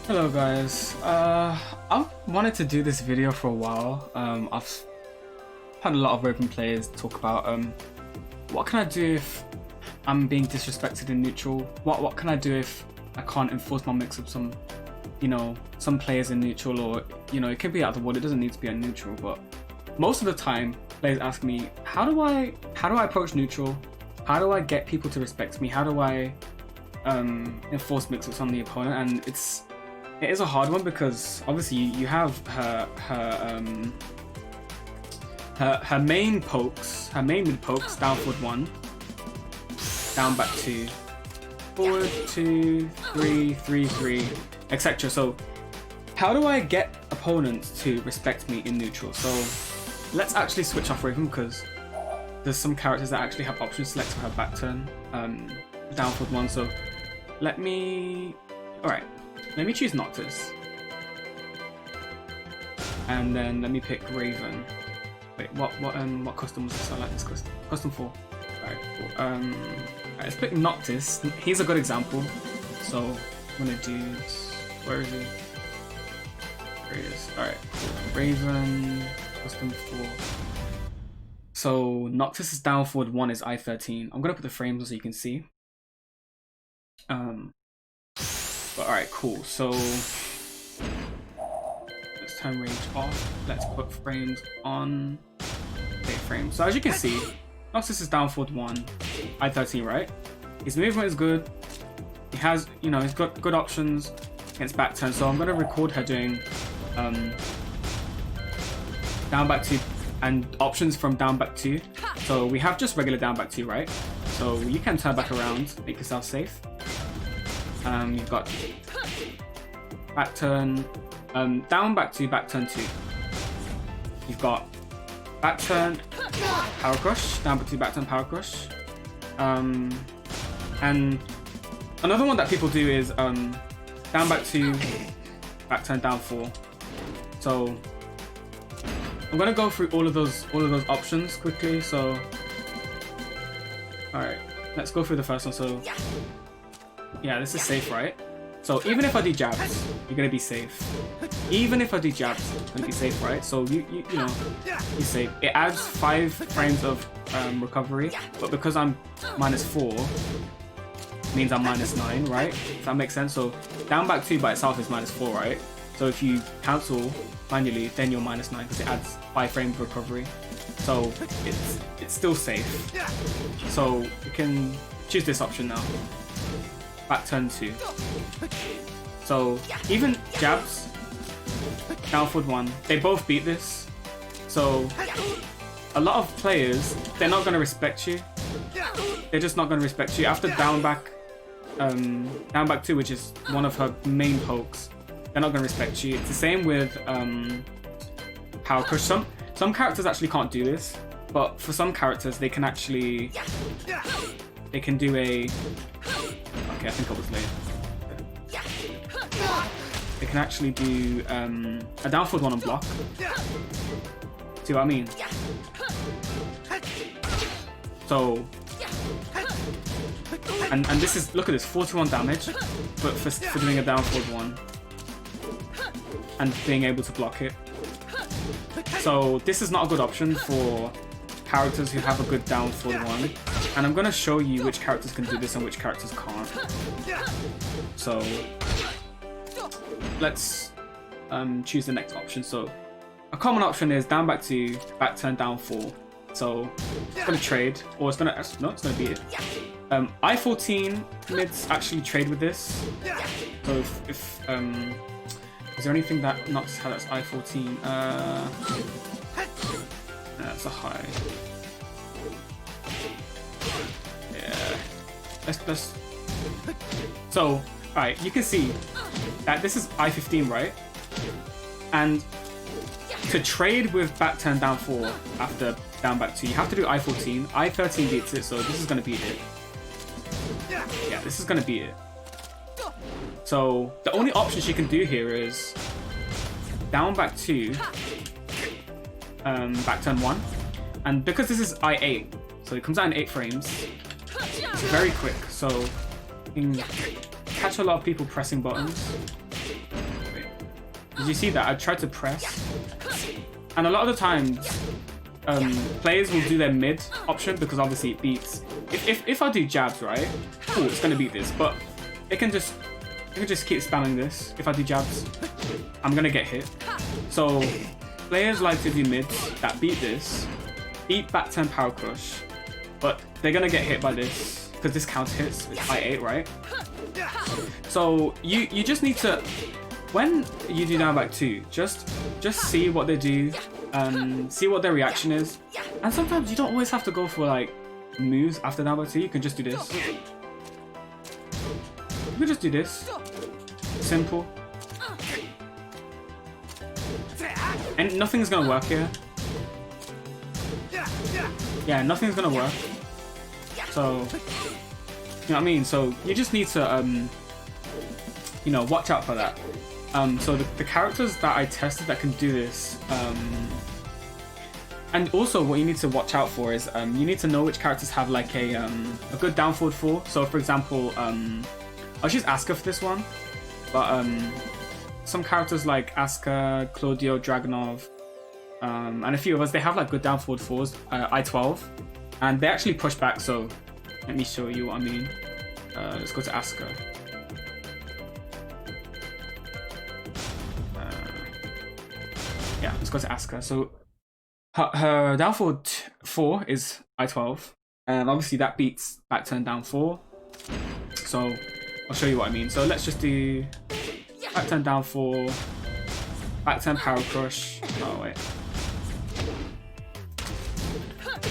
Hello guys, I've wanted to do this video for a while. I've had a lot of open players talk about what can I do if I'm being disrespected in neutral? What can I do if I can't enforce my mix-up some players in neutral, or it could be out of the wood, it doesn't need to be a neutral, but most of the time players ask me how do I approach neutral? How do I get people to respect me? How do I enforce mix-ups on the opponent? And it is a hard one because obviously you have her main pokes, her main mid pokes, down forward 1, down back 2, forward 2, 3, 3, 3, etc. So how do I get opponents to respect me in neutral? So let's actually switch off Raven because there's some characters that actually have options select for her back turn, down forward 1. So let me choose Noctis, and then let me pick Raven. Wait, what custom was this? I like this custom. Custom 4. Alright, cool. Alright, let's pick Noctis. He's a good example. So I'm gonna do. Where is he? There he is. Alright, cool. Raven, custom 4. So Noctis is down forward 1 is I-13. I'm gonna put the frames so you can see. But alright, cool. So let's turn range off. Let's put frames on. Okay, frames. So as you can see, Noctis is down forward 1, I-13, right? His movement is good. He has, he's got good options against back turn. So I'm gonna record her doing down back 2 and options from down back 2. So we have just regular down back 2, right? So you can turn back around, make yourself safe. You've got back turn, down back 2, back turn 2. You've got back turn, power crush, down back 2, back turn, power crush. And another one that people do is down back 2, back turn, down 4. So I'm gonna go through all of those options quickly. So all right, let's go through the first one. So yeah, this is safe, right? So even if I do jabs, you're gonna be safe. Even if I do jabs, you're gonna be safe, right? So you you're safe. It adds 5 frames of recovery, but because I'm -4, means I'm -9, right? If that makes sense. So down back 2 by itself is -4, right? So if you cancel manually, then you're -9 because it adds 5 frames of recovery. So it's still safe. So you can choose this option now. Back turn 2. So even jabs, down forward 1, they both beat this. So a lot of players, they're not going to respect you. They're just not going to respect you after down back 2, which is one of her main pokes. They're not going to respect you. It's the same with power crush. Some characters actually can't do this, but for some characters they can actually do a. Okay, I think I was late. They can actually do a down forward 1 on block. See what I mean? So, and this is, look at this, 41 damage, but for doing a down forward 1 and being able to block it. So this is not a good option for characters who have a good down forward 1. And I'm going to show you which characters can do this and which characters can't. So let's choose the next option. So a common option is down back 2, back turn, down 4. So it's going to trade, or it's going to beat it. I-14 mids actually trade with this. So if is there anything that knocks how that's I-14? That's a high. Yeah. Let's. So, alright, you can see that this is I-15, right? And to trade with back turn down 4 after down back 2, you have to do I-14. I-13 beats it, so this is gonna beat it. Yeah, this is gonna beat it. So the only option she can do here is down back 2, back turn 1, and because this is I-8, so it comes out in 8 frames. It's very quick, so you can catch a lot of people pressing buttons. Did you see that? I tried to press, and a lot of the times, players will do their mid option because obviously it beats. If I do jabs, right? Oh, it's gonna beat this, but it can just keep spamming this. If I do jabs, I'm gonna get hit. So players like to do mids that beat this, beat back 10 power crush, but they're gonna get hit by this because this counter hits with I8, right? So you just need to, when you do down back 2, just see what they do, see what their reaction is, and sometimes you don't always have to go for like moves after down back 2. You can just do this. You can just do this. Simple. And nothing's gonna work here. Yeah, nothing's gonna work. So, you know what I mean? So you just need to, you know, watch out for that. So the characters that I tested that can do this, and also what you need to watch out for is, you need to know which characters have like a good down forward 4. So for example, I'll choose Asuka for this one, but some characters like Asuka, Claudio, Dragunov, and a few of us, they have like good down forward 4s, I-12, and they actually push back. So let me show you what I mean. Let's go to Asuka. Yeah, let's go to Asuka. So her down forward 4 is I-12, and obviously that beats back turn down 4. So I'll show you what I mean. So let's just do back turn down 4, back turn power crush. Oh wait,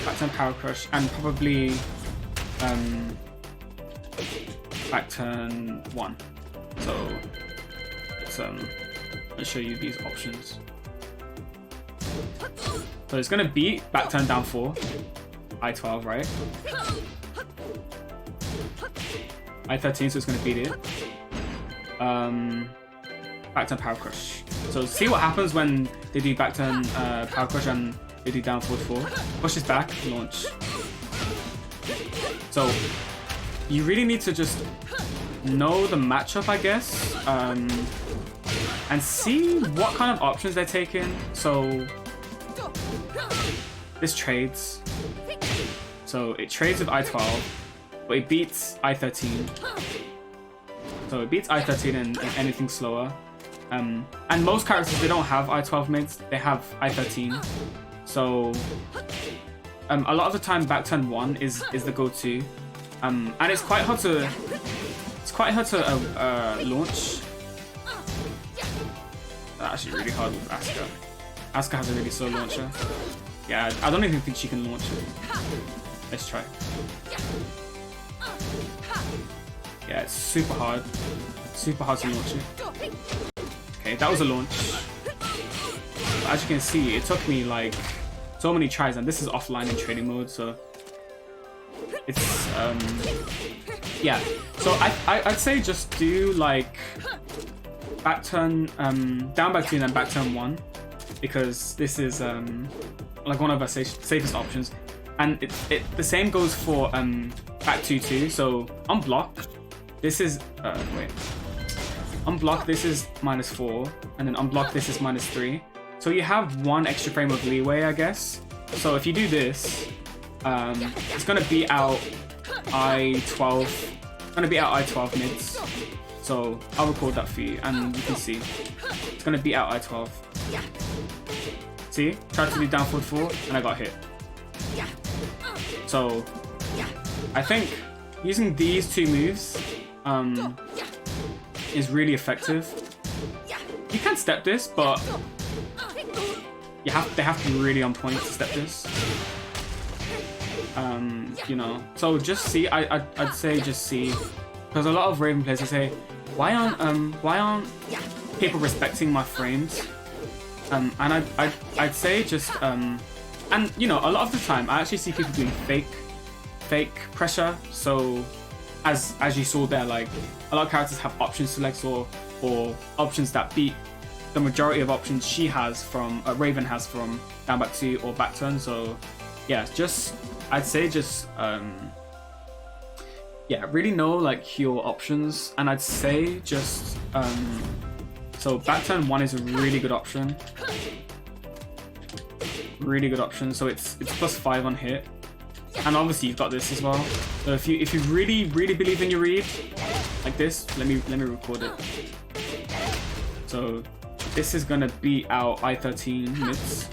back turn power crush, and probably back turn 1. So let's show you these options. So it's gonna beat back turn down 4, I-12, right? I-13, so it's gonna beat it. Back turn power crush. So see what happens when they do back turn power crush and they do down forward 4. Pushes back, launch. So you really need to just know the matchup, I guess, and see what kind of options they're taking. So this trades. So it trades with I-12, but it beats I-13. So it beats I-13 and anything slower. And most characters, they don't have I-12 mids, they have I-13. So a lot of the time back turn 1 is the go-to. And it's quite hard to launch. That's actually really hard with Asuka. Asuka has a really slow launcher. Yeah, I don't even think she can launch it. Let's try. Yeah, it's super hard. Super hard to launch it. Okay, that was a launch. But as you can see, it took me like so many tries, and this is offline in training mode, so it's yeah. So I'd say just do like back turn down back 2 and then back turn 1, because this is like one of our safest options. And the same goes for back 2 too. So on block, this is wait. On block, this is -4, and then on block, this is -3. So you have 1 extra frame of leeway, I guess. So if you do this, it's gonna beat out I-12. It's gonna beat out I-12 mids. So I'll record that for you, and you can see it's gonna beat out I-12. See, tried to do down forward 4, and I got hit. So I think using these 2 moves is really effective. You can step this, but they have to be really on point to step this. You know, so just see. I'd say just see, because a lot of Raven players, they say, why aren't people respecting my frames? And I'd say just and you know, a lot of the time I actually see people doing fake pressure. So as you saw there, like a lot of characters have option selects or options that beat the majority of options she has from Raven has from down back 2 or back turn. So yeah, I'd say yeah, really know like your options, and I'd say just So back turn 1 is a really good option. Really good option. So it's +5 on hit. And obviously you've got this as well. So if you really believe in your read, like this, let me record it. So this is gonna beat out I-13 mids.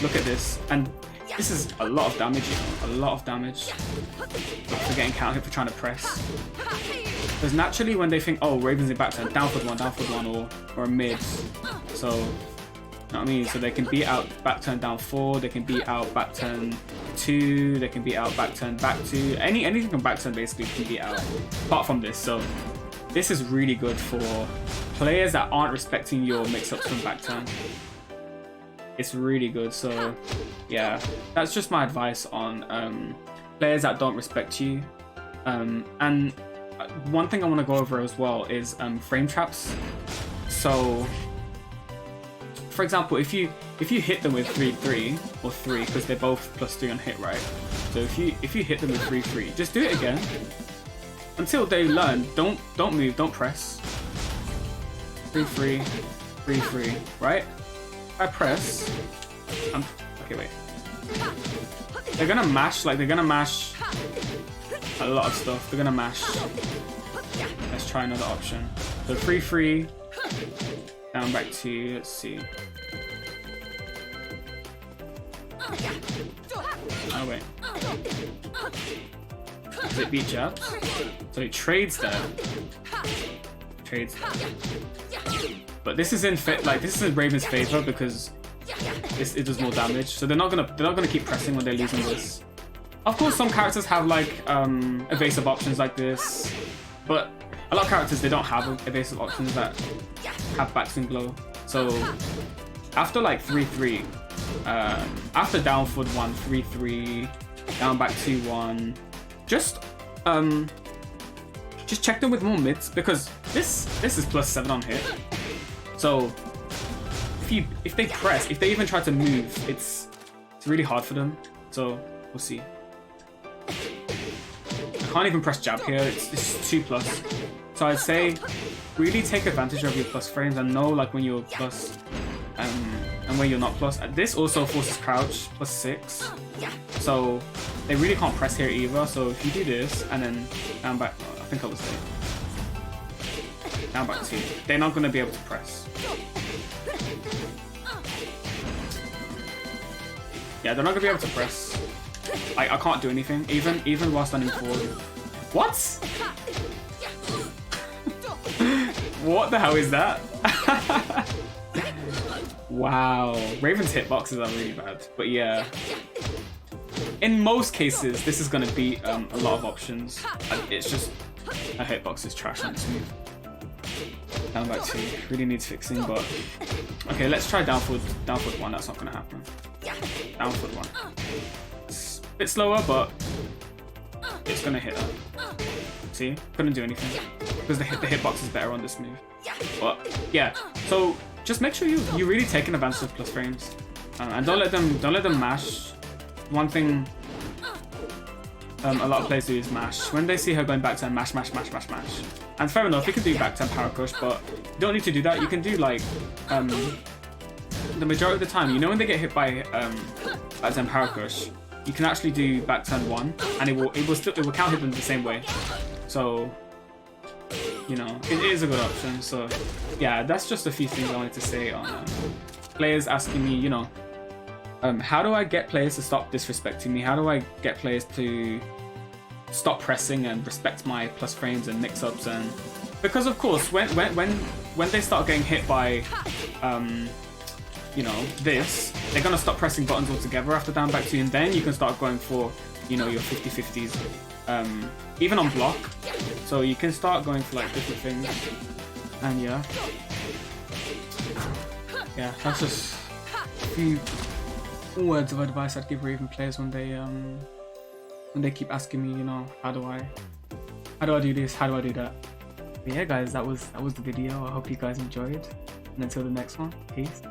Look at this, and this is a lot of damage, you know, a lot of damage. For getting counter hit for trying to press. Because naturally when they think, oh, Raven's in back turn, down for one, or a mid. So, you know what I mean? So they can beat out back turn down 4, they can beat out back turn 2, they can beat out back turn back 2. Anything from back turn basically can beat out, apart from this. So this is really good for players that aren't respecting your mix-ups from back turn. It's really good. So yeah, that's just my advice on players that don't respect you. And one thing I want to go over as well is frame traps. So for example, if you hit them with 3-3 or 3, because they're both +3 on hit, right? So if you hit them with 3-3, just do it again until they learn. Don't move, don't press. 3-3, 3-3, right? I press. Okay, wait. They're gonna mash, like they're gonna mash a lot of stuff. They're gonna mash. Let's try another option. So 3-3, down back to, let's see. Oh wait. Does it beat jabs? So he trades there. Trades there. But this is this is in Raven's favor because it does more damage. So they're not gonna keep pressing when they're losing this. Of course, some characters have like evasive options like this, but a lot of characters, they don't have evasive options that have backswing blow. So after like 3-3, after down forward 1, 3-3, down back 2-1, just check them with more mids, because this is +7 on hit. So if they press, if they even try to move, it's really hard for them. So we'll see. I can't even press jab here. It's 2+. So I'd say really take advantage of your plus frames and know like when you're plus and when you're not plus. This also forces crouch +6. So they really can't press here either. So if you do this and then down back, I think I was there. Down back 2. They're not going to be able to press. Yeah, they're not going to be able to press. I can't do anything, even while standing forward. What? What the hell is that? Wow, Raven's hitboxes are really bad. But yeah, in most cases, this is going to beat a lot of options. It's just a hitbox is trash on this move. Down back 2 really needs fixing, but okay, let's try down forward 1. That's not going to happen. Down forward 1. It's a bit slower, but it's going to hit her. See, couldn't do anything because the hitbox is better on this move. But yeah, so just make sure you really taking advantage of plus frames, and don't let them mash. One thing a lot of players do is mash when they see her going back to mash. And fair enough, you can do back 10 power crush, but you don't need to do that. You can do like the majority of the time, you know, when they get hit by back 10 power crush, you can actually do back turn 1, and it will count hit them the same way. So you know, it is a good option. So yeah, that's just a few things I wanted to say on players asking me, you know, how do I get players to stop disrespecting me? How do I get players to stop pressing and respect my plus frames and mix-ups? And because of course when they start getting hit by you know, this, they're gonna stop pressing buttons altogether after down back 2, and then you can start going for, you know, your 50-50s even on block. So you can start going for like different things. And yeah, that's just a few words of advice I'd give Raven players when they keep asking me, you know, how do I do this, how do I do that? But yeah guys, that was the video. I hope you guys enjoyed, and until the next one, peace.